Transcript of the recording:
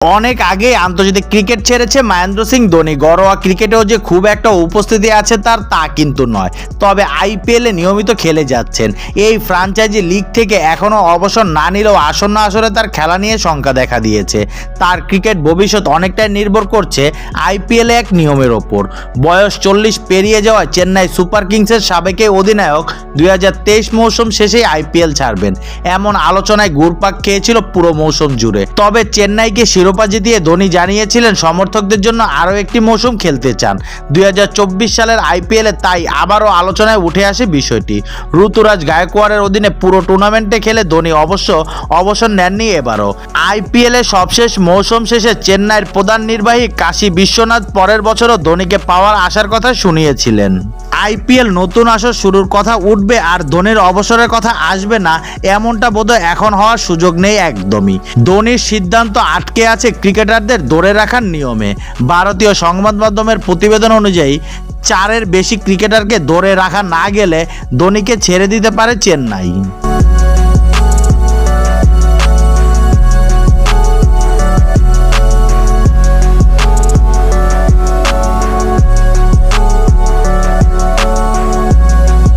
অনেক আগে আন্তর্জাতিক ক্রিকেট ছেড়েছে মহেন্দ্র সিং ধোনি। ঘরোয়া ক্রিকেটেও যে খুব একটা উপস্থিতি আছে তা কিন্তু নয়, তবে আইপিএলে নিয়মিত খেলে যাচ্ছেন। এই ফ্র্যাঞ্চাইজি লিগ থেকে এখনও অবসর না নিলেও আসন্ন আসরে তার খেলা নিয়ে শঙ্কা দেখা দিয়েছে। তার ক্রিকেট ভবিষ্যৎ অনেকটাই নির্ভর করছে আইপিএলে এক নিয়মের ওপর। বয়স 40 পেরিয়ে যাওয়ায় চেন্নাই সুপার কিংসের সাবেক অধিনায়ক 2023 মৌসুম শেষেই আইপিএল ছাড়বেন এমন আলোচনায় ঘুরপাক খেয়েছিল পুরো মৌসুম জুড়ে। তবে চেন্নাইকে শিরোপা জিতিয়ে ধোনি জানিয়েছিলেন সমর্থকদের জন্য আরও একটি মৌসুম খেলতে চান 2024 সালের আইপিএলে। তাই আবারও আলোচনায় উঠে আসে বিষয়টি। ঋতুরাজ গায়কোয়াড়ের অধীনে পুরো টুর্নামেন্টে খেলে ধোনি অবশ্য অবসর নেননি এবারও। আইপিএলে সবশেষ মৌসুম শেষে চেন্নাইয়ের প্রধান নির্বাহী কাশী বিশ্বনাথ পরের বছরও ধোনিকে পাওয়ার আশার কথা শুনিয়েছিলেন। আইপিএল নতুন আসর শুরুর কথা উঠবে আর ধোনির অবসরের কথা আসবে না, এমনটা বোধহয় এখন হওয়ার সুযোগ নেই একদমই। ধোনির সিদ্ধান্ত আটকে আছে ক্রিকেটারদের ধরে রাখার নিয়মে। ভারতীয় সংবাদ মাধ্যমের প্রতিবেদন অনুযায়ী 4-এর বেশি ক্রিকেটারকে ধরে রাখা না গেলে ধোনিকে ছেড়ে দিতে পারে চেন্নাই।